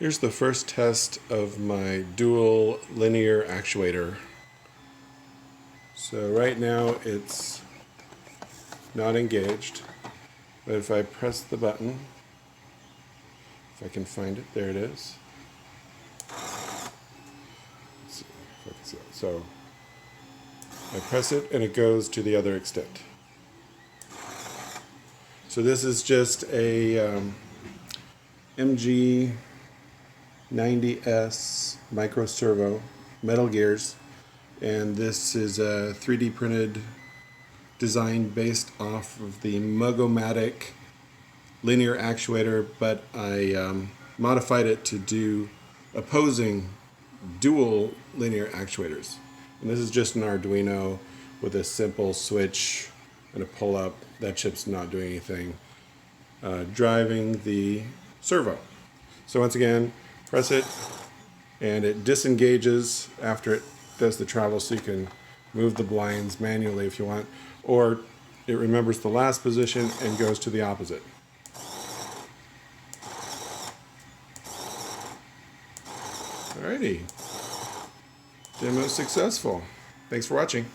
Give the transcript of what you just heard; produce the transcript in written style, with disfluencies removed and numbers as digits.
Here's the first test of my dual linear actuator. So right now it's not engaged, but if I press the button, if I can find it, there it is. Let's see if I can see it. So I press it and it goes to the other extent. So this is just a MG90S micro servo, metal gears, and this is a 3D printed design based off of the mug-o-matic linear actuator, but I modified it to do opposing dual linear actuators. And this is just an Arduino with a simple switch and a pull-up. That chip's not doing anything, driving the servo. So once again, press it, and it disengages after it does the travel, so you can move the blinds manually if you want, or it remembers the last position and goes to the opposite. Alrighty, demo successful. Thanks for watching.